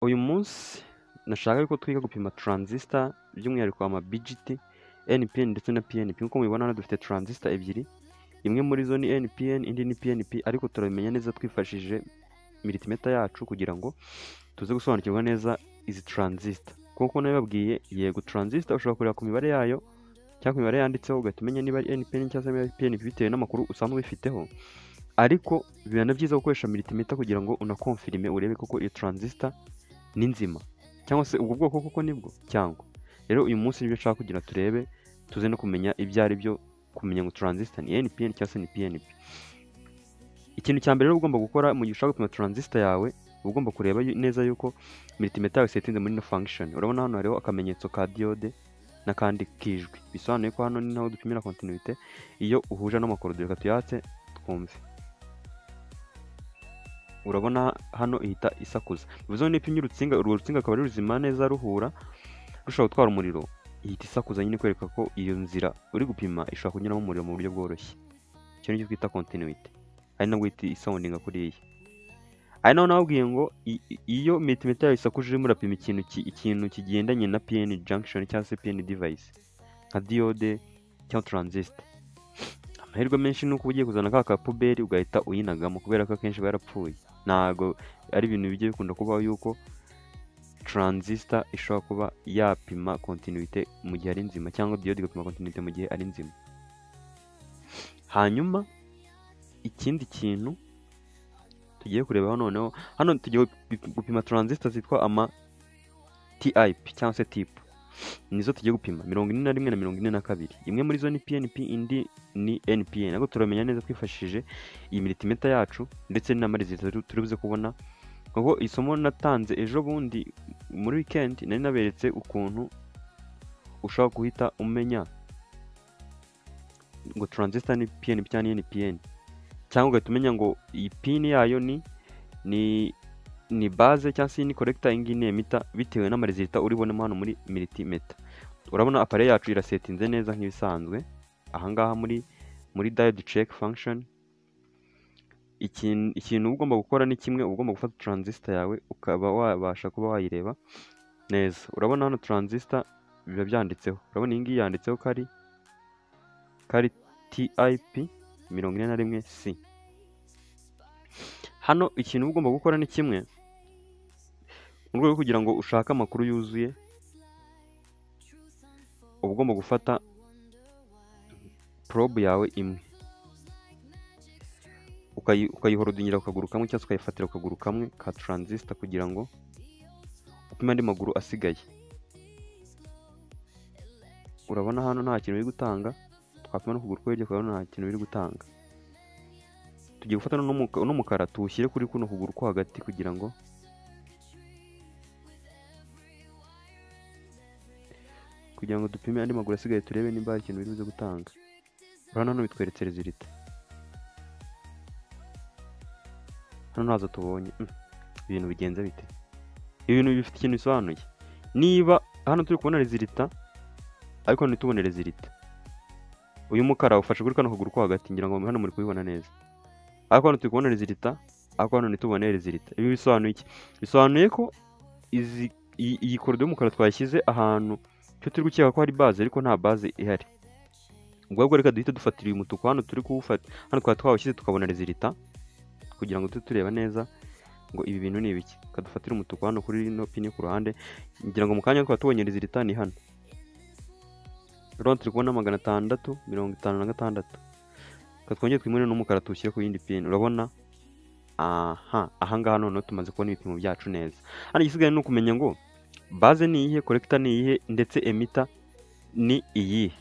Uyu munsi nashaka yuko twiga gupima transistor by'umwihariko ama BJT, NPN ndetse na PNP. Nk'uko mubibona hano dufite transistor ebyiri, imwe muri zo ni NPN indi ni PNP, ariko turabimenya neza twifashishije multimeter yacu kugira ngo tuze gusobanukirwa neza izi transistor. Kuko nabibabwiye, yego transistor ushobora kureba ku mibare yayo cyangwa ku mibare yanditseho ugahita umenya niba ari NPN cyangwa se PNP bitewe n'amakuru usanzwe ubifiteho, ariko biba na byiza gukoresha multimeter kugira ngo unakonfirime urebe koko iyo transistor ni nzima cyangwa se ubwo bwoko koko nibwo cyangwa. Rero uyu munsi nibyo nshaka kugira turebe, tuze no kumenya ibyo ari byo, kumenya ngo transistor ni NPN cyangwa se ni PNP. Ikintu cya mbere rero ugomba gukora mu gihe ushaka gupima transistor yawe, ugomba kureba neza yuko multimeter yawe setinze muri no function. Urabona hano hariho akamenyetso ka diode n'akandi kijwi, bisobanuye ko hano ni naho dupimira continuité iyo uhuje n'amakorodori. Reka tuyatse twumve. Urabona hano ihita isakuza, bivuze ngo nipimye urutsinga, urwo rutsinga akaba ari ruzima neza ruhura, rushobora gutwara umuriro, ihita isakuza nyine kwereka ko iyo nzira uri gupima ishobora kunyuramo umuriro mu buryo bworoshye. Icyo nicyo twita continuity, ari nabwo ihita isoundinga kuriya. Ari naho nababwiye ngo iyo multimeter yawe isakuje urimo urapima ikintu kigendanye na PN junction cyangwa se PN device nka diode cyangwa transistor, amahirwe menshi nuko ugiye kuzana ka kapuberi ugahita uyinagamo, kubera ko akenshi barapfuye. Ntago ari ibintu bijye bikunda kubaho yuko transistor ishobora kuba yapima continuité mu gihe ari nzima, cyangwa diode igapima continuité mu gihe ari nzima. Hanyuma ikindi kintu tugiye kureba noneho, hano tugiye gupima transistor zitwa ama TIP cyangwa se type. Nizo tugiye gupima 41 na 42. Imwe muri zo ni PNP indi ni NPN. Nako turamenya neza twifashishije iyi multimeter yacu ndetse n'amarizita turi buze kubona. Kuko isomo natanze ejo bundi muri weekend nari naberetse ukuntu ushaka guhita umenya ngo transistor ni PNP cyangwa ni NPN, cyangwa ugahita umenya ngo iyi pin yayo ni base cyangwa se ni collector, ingi ni emitter, bitewe n'amarizita uribonemo hano muri multimeter. Urabona appareil yacu irasetinze neza nk'ibisanzwe ahangaha muri diode check function. Ikintu ugomba gukora ni kimwe, ugomba gufata transistor yawe ukaba wabasha kuba wayireba neza. Urabona hano transistor biba byanditseho, urabona iyi ngiyi yanditseho kari TIP 41C. Hano ikintu ugomba gukora ni kimwe, mu rwego kugira ngo ushake amakuru yuzuye, uba ugomba gufata probe yawe imwe ukayihorodingira ku kaguru kamwe, cyangwa ukayifatira ku kaguru kamwe ka transistor kugira ngo upime andi maguru asigaye. Urabona hano nta kintu biri gutanga, twapima no kuguru hirya ukabona nta kintu biri gutanga. Tugiye gufata n'umukara tuwushyire kuri kuno kuguru ko hagati kugira ngo dupime andi maguru asigaye, turebe nimba hari ikintu biri buze gutanga. Urabona hano bitweretse resultat, hano ntazo tubonye. Ibintu bigenze bite? Ibintu bifite ikintu bisobanuye. Niba hano turi kubona resultat ariko ntitubone resultat, uyu mukara ufashe kuri kano kuguru ko hagati, ngira ngo hano muri kubibona neza, ariko hano turi kubona resultat ariko hano ntitubone resultat. Ibi bisobanuye iki? Bisobanuye ko iyi korodo y'umukara twashyize ahantu cyo turi gukeka ko hari base, ariko nta base ihari. Ubwo reka duhite dufatira uyu mutuku hano turi kuwufata, hano twawushyize tukabona resultat, kugira ngo tureba neza ngo ibi bintu ni ibiki. Kadufatira umutuku hano kuri no pin ku ruhande, ngira ngo mu kanya twaba tubonye resultat ni hano. Rero turi kubona 656. Katwongeye twimure n'umukara tuwushyire ku yindi pin. Urabona ahangaha noneho tumaze kubona ibipimo byacu neza. Hano igisigaye ni ukumenya ngo base ni iyihe, collector ni iyihe, ndetse emitter ni iyihe.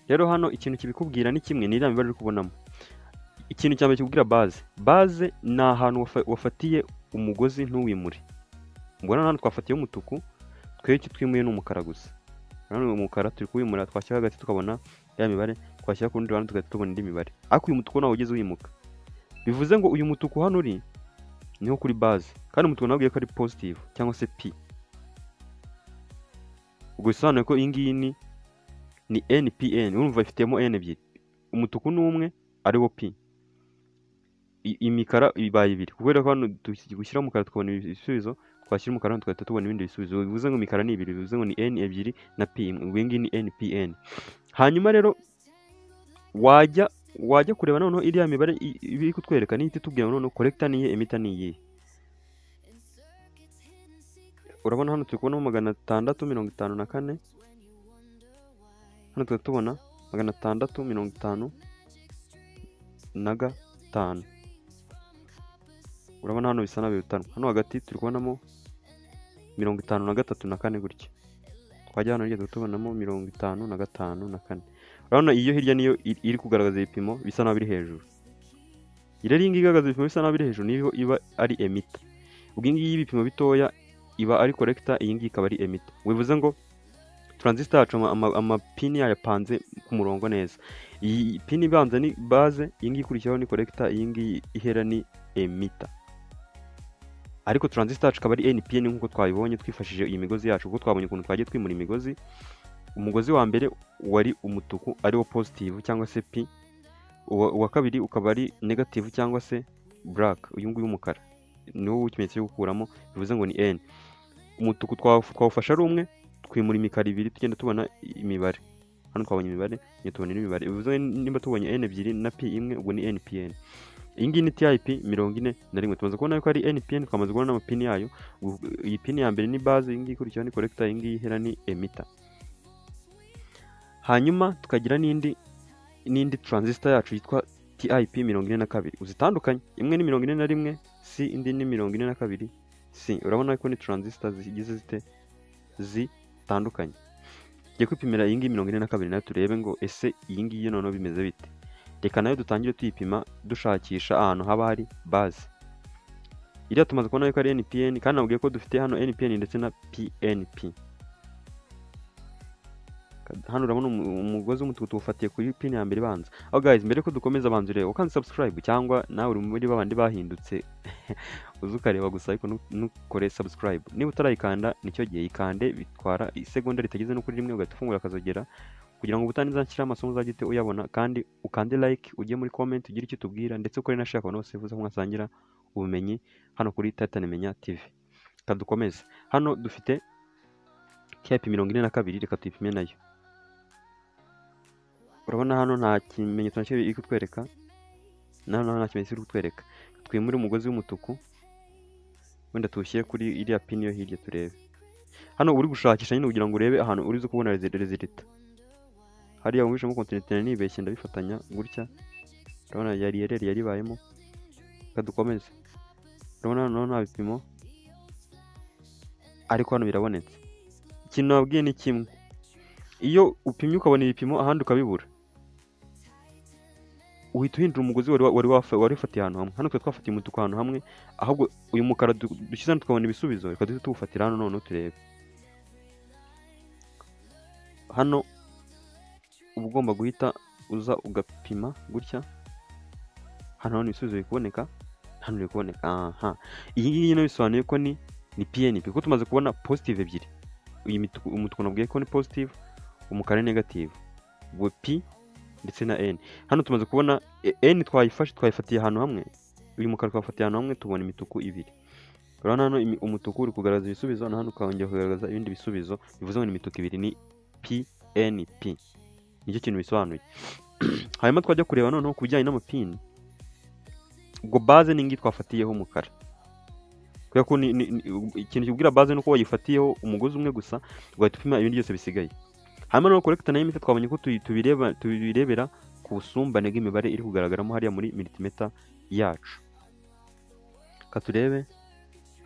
Rero hano ikintu kibikubwira ni kimwe, ni iriya mibare uri kubonamo. Ikintu cyambere kikubwira base ni ahantu wafatiye umugozi ntuwimure. Mbona hano twafatiye umutuku, tweke twimuye n'umukara gusa. Hano umukara turi kuwimura, twashyira hagati tukabona ya mibare, twashyira ku rundi ruhande tugahita tubona indi mibare. Ariko uyu mutuku nawo ugeze wimuka, bivuze ngo uyu mutuku hano uri niho kuri base, kandi umutuku nawo ko ari positive cyangwa se P. Ubwo bisobanuye ko iyi ngiyi ni NPN. Urumva ifitemo N ebyiri, umutuku n'umwe ariwo P. imikara ibaye ibiri, kubera ko hano gushyira umukara tukabona ibisubizo, twashyira umukara hano tugahita tubona ibindi bisubizo, bivuze ngo imikara ni ibiri, bivuze ngo ni n ebyiri na p imwe, ubwo iyi ngiyi ni npn. hanyuma rero wajya kureba noneho iriya mibare iri kutwereka n'ihita itubwira noneho collector ni iyihe, emitter ni iyihe. urabona hano turi kubonaho 654, hano tugahita tubona 655. urabona hano bisa n'abirutanwa, hano hagati turi kubonamo 53 na 4 gutya, twajya hano hirya tubonamo 55 na 4. urabona iyo hirya niyo iri kugaragaza ibipimo bisa n'aho biri hejuru, rero iyi ngiyi igaragaza ibipimo bisa n'aho biri hejuru niyo iba ari emitter. ubwo iyi ngiyi y'ibipimo bitoya iba ari collector, iyi ngiyi ikaba ari emitter. bivuze ngo transistor yacu amapini yayo apanze ku murongo neza, iyi pini ibanza ni base, iyi ngiyi ikurikiraho ni collector, iyi ngiyi ihera ni emitter. ariko transistor yacu akaba ari NPN nk'uko twabibonye twifashishije iyi migozi yacu, kuko twabonye ukuntu twagiye twimura imigozi. umugozi wa mbere wari umutuku ariwo positive cyangwa se P, uwa kabiri ukaba ari negative cyangwa se black, uyu nguyu w'umukara niwo w'ikimenyetso cyo gukuramo, bivuze ngo ni N. umutuku twawufasha ari umwe, twimura imikara ibiri tugenda tubona imibare. hano twabonye imibare, nyine tubona n'imibare, bivuze nimba tubonye N ebyiri na P imwe, ubwo ni NPN. iyi ngiyi ni TIP 41. tumaze kubona yuko ari NPN, twamaze kubona n'amapini yayo. iyi pini ya mbere ni base, iyi ngiyi ikurikiraho ni collector, iyi ngiyi ihera ni emitter. hanyuma tukagira n'indi transistor yacu yitwa TIP 42. uzitandukanye, imwe ni 41 C, indi ni 42 C. urabona ko ni transistor zigize zitandukanye. Tugiye kwipimira iyi ngiyi 42 nayo turebe ngo ese iyi ngiyi noneho bimeze bite. Reka nayo dutangire tuyipima dushakisha ahantu haba hari base. iriya tumaze kubona yuko ari NPN, kandi nabwiye ko dufite hano NPN ndetse na PNP. hano urabona umugozi w'umutuku tuwufatiye kuri pin ya mbere ibanza. aho guys, mbere ko dukomeza banza urebe ukanze subscribe, cyangwa nawe uri muri babandi bahindutse uzi ukareba gusa ariko nukore subscribe. niba utarayikanda nicyo gihe yikande, bitwara isegonda ritageze no kuri rimwe, ugahita ufungura akazogera kugira ngo ubutani nzashyira amasomo uzajye uyabona, kandi ukande like, ujye muri comment ugire icyo tubwira, ndetse ukore na share abantu bose bifuza ko mwasangira ubumenyi hano kuri Titan Menya TV. Kadukomeze. hano dufite TIP 42, reka tuyipime nayo. urabona hano nta kimenyetso na kimwe iri kutwereka, nta kimenyetso iri kutwereka. twimure umugozi w'umutuku, wenda tuwushyire kuri iriya pin yo hirya turebe. hano uri gushakisha nyine kugira ngo urebe ahantu urizo kubona resulta. hariya wumvishemo continental nibeshye ndabifatanya gutya, urabona yari bayemo. Kadukomeze. urabona hano nta bipimo, ariko hano birabonetse. ikintu nabwiye ni kimwe, iyo upimye ukabona ibipimo ahandi ukabibura, uhita uhindura umugozi wari wafatiye ahantu hamwe. hano twe twafatiye umutuku ahantu hamwe, ahubwo uyu mukara dushyize hano tukabona ibisubizo, reka duhite tuwufatira hano noneho turebe. hano uba ugomba guhita uza ugapima gutya. hano ibisubizo biri kuboneka, hano biri kuboneka. aha, iyi ngiyi nayo bisobanuye ko ni PNP, kuko tumaze kubona positive ebyiri. umutuku nabwiye ko ni positive, umukara ni negative, ubwo P ndetse na N. hano tumaze kubona N twayifatiye ahantu hamwe, uyu mukara twafatiye ahantu hamwe, tubona imituku ibiri. urabona hano umutuku uri kugaragaza ibisubizo, na hano ukongera kugaragaza ibindi bisubizo, bivuze ngo ni imituku ibiri, ni PNP. nicyo kintu bisobanuye. hanyuma twajya kureba noneho ku bijyanye n'amapini. ubwo base ni ngiyi twafatiyeho umukara, kubera ko ikintu kibwira base nuko wayifatiyeho umugozi umwe gusa, ugahita upima ibindi byose bisigaye. hanyuma no collector nayo emitter twabonye ko tubirebera ku busumbane bw'imibare iri kugaragaramo hariya muri multimeter yacu. Katurebe.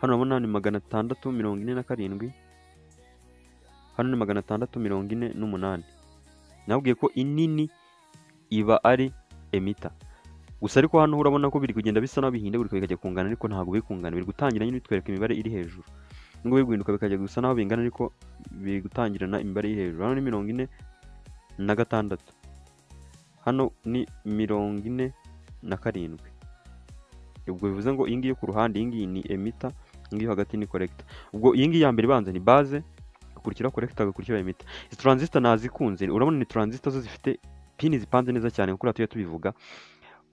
hano urabona ni 647, hano ni 648. nabwiye ko inini iba ari emitter. gusa ariko hano urabona ko biri kugenda bisa naho bihindagurika bikajya kungana, ariko ntabwo biri kungana, biri gutangira nyine bitwereka imibare iri hejuru. nubwo biri guhinduka bikajya gusa naho bingana, ariko biri gutangirana imibare iri hejuru. hano ni 46, hano ni 47. ubwo bivuze ngo iyi ngiyi ku ruhande, iyi ngiyi ni emitter, iyi ngiyi hagati ni collector. ubwo iyi ngiyi ya mbere ibanza ni base, hakurikiraho collector, hagakurikiraho emitter. izi transistor nazikunze, urabona ni transistor zo zifite pini zipanze neza cyane, kuko tujya tubivuga.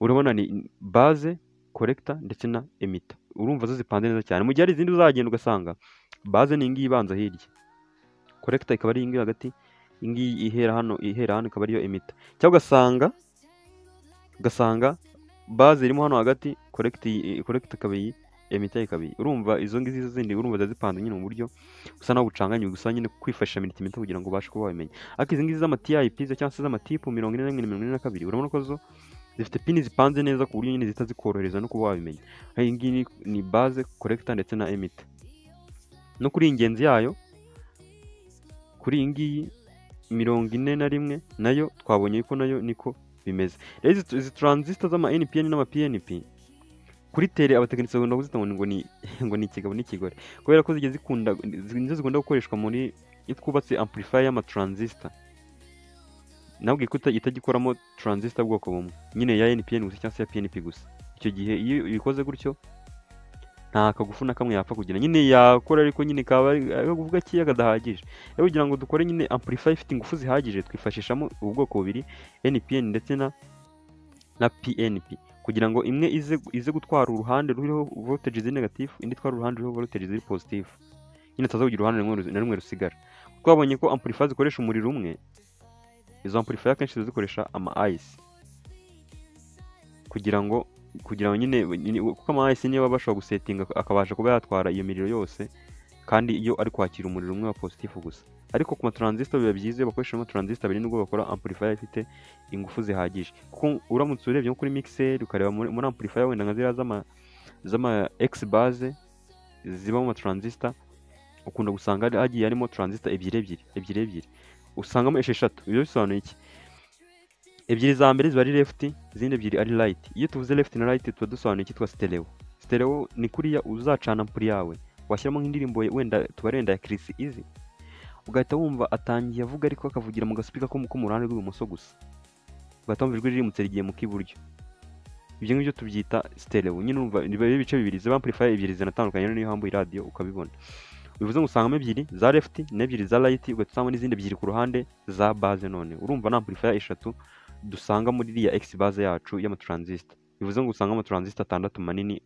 urabona ni base, collector ndetse na emitter. Urumva zo zipanze neza cyane. Mu gihe hari izindi uzagenda ugasanga base ni ngiyi ibanza hirya, collector ikaba ari iyi ngiyi hagati, iyi ngiyi ihera hano ikaba ariyo emitter, cyangwa ugasanga base irimo hano hagati, collector ikaba iyi, emitter ikaba iyi. Urumva izo ngizi zindi urumva zipanze nyine mu buryo usa naho bucanganye, gusa nyine kwifashisha multimeter kugira ngo ubashe kuba wabimenya. Ariko izi ngizi z'ama TIP cyangwa se z'ama type 41 urabona ko zo zifite pini zipanze neza ku buryo nyine zihita zikorohereza no kuba wabimenya. Iyi ngiyi ni base, collector ndetse na emitter. No kuri ingenzi yayo, kuri iyi ngiyi 41 nayo twabonye ko nayo niko bimeze. Rero izi transistor z'ama NPN n'ama PNP kuri tele abatekinisiye bagomba kuzita ngo ni ikigabo n'ikigore, kubera ko nizo zikunda gukoreshwa muri iyo twubatse amplifier y'ama transistor. Nabwiye ko itagikoramo transistor bwoko bumwe, nyine ya NPN gusa cyangwa se ya PNP gusa. Icyo gihe iyo ubikoze gutyo nta kagufu na kamwe yapfa kugira, nyine yakora ariko nyine kaba akagufu gakeya kadahagije. Rero kugira ngo dukore nyine amplifier ifite ingufu zihagije, twifashishamo ubu bwoko bubiri, NPN ndetse na PNP, kugira ngo imwe ize gutwara uruhande ruriho voltage ziri negative, indi itwara uruhande ruriho voltage ziri positive, nyine taza kugira uruhande na rumwe rusigara. Twabonye ko amplifier zikoresha umuriro umwe, izo amplifier akenshi zikoresha ama IC kugira ngo nyine kuko ama IC niyo baba bashobora gusetinga akabasha kuba yatwara iyo miriro yose, kandi iyo ari kwakira umuriro umwe wa positive gusa. Ariko ku ma transistor biba byiza iyo bakoresha ama transistor abiri nubwo bakora amplifier ifite ingufu zihagije, kuko uramutse urebye nko kuri mixer ukareba muri amplifier wenda nka ziriya z'ama X base ziba mu ma transistor, ukunda gusanga hagiye harimo transistor ebyiri, usangamo esheshatu. Ibyo bisobanuye iki? Ebyiri za mbere ziba ari left, izindi ebyiri ari right. Iyo tuvuze left na right tuba dusobanuye ikitwa stereo. Stereo ni kuriya uzacana ampli yawe washyiramo nk'indirimbo wenda tubarenda ya Chris Easy, ugahita wumva atangiye avuga ariko akavugira mu gaspeaker ko mu ruhande rw'ibumoso gusa, ugahita wumva ijwi ririmutse rigiye mu k'iburyo. Ibyo ngibyo tubyita stereo. Nyine urumva ibice bibiri, ziba amplifier ebyiri zinatandukanye, niyo hambuye radio ukabibona. Bivuze ngo usangamo ebyiri za left n'ebyiri za right, ugahita usangamo n'izindi ebyiri ku ruhande za base. None urumva na amplifier eshatu dusanga muri iriya X base yacu y'ama transistor. Bivuze ngo usanga ama transistor 6 manini,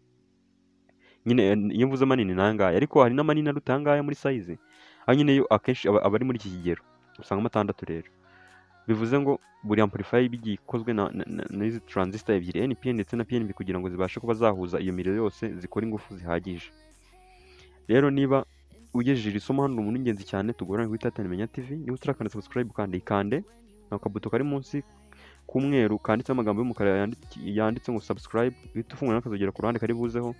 nyine iyo mvuze manini nangaya, ariko hari n'amanini aruta yangaya muri size, aho nyine yo akenshi aba ari muri iki kigero, usanga 6 rero. Bivuze ngo buri amplifier bigiye ikozwe n'izi transistor ebyiri, NPN ndetse na PNP, kugira ngo zibashe kuba zahuza iyo miriro yose zikora ingufu zihagije. Rero niba ugejeje isomo hano umuntu ingenzi cyane, tugorane guhita Menya TV. Niba utarakanda subscribe kandi ikande akabuto kari munsi k'umweru kanditseho amagambo y'umukara yanditse ngo subscribe, uhita ufungura n'akazogera ku ruhande kari buzeho,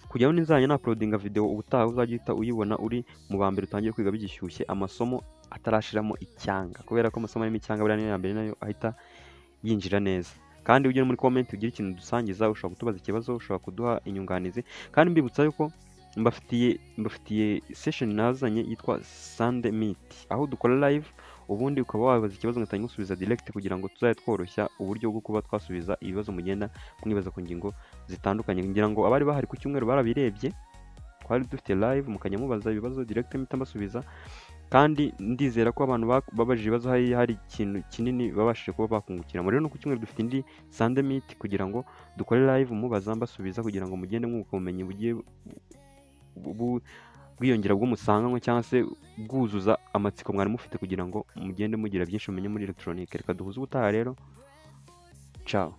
kugira ngo nizanye na uploadinga video ubutaha uzajya uhita uyibona uri mu ba mbere utangiye kwiga bigishyushye, amasomo atarashiramo icyanga, kubera ko amasomo arimo icyanga buriya niyo ya mbere nayo ahita yinjira neza. Kandi ugera muri comment ugira ikintu dusangiza, ushobora kutubaza ikibazo, ushobora kuduha inyunganizi. Kandi mbibutsa yuko mbafitiye session nazanye yitwa Sunday Meet, aho dukora live, ubundi ukaba wabaza ikibazo ngatangira gusubiza direct, kugira ngo tuzaye tworoshya uburyo bwo kuba twasubiza ibibazo mugenda mwibaza ku ngingo zitandukanye. Ngira ngo abari bahari ku cyumweru barabirebye, twari dufite live mukajya mubaza ibibazo direct mpita mbasubiza, kandi ndizera ko abantu babajije ibibazo hari ikintu kinini babashije kuba bakungukira. Rero no ku cyumweru dufite indi Sunday Meet kugira ngo dukore live mubaza mbasubiza, kugira ngo mugende mwuka ubumenyi bugiye bwiyongera bw'umusanganywe cyangwa se bwuzuza amatsiko mwari mufite, kugira ngo mugende mugira byinshi mumenye muri electronique. Reka duhuze ubutaha rero, ciao.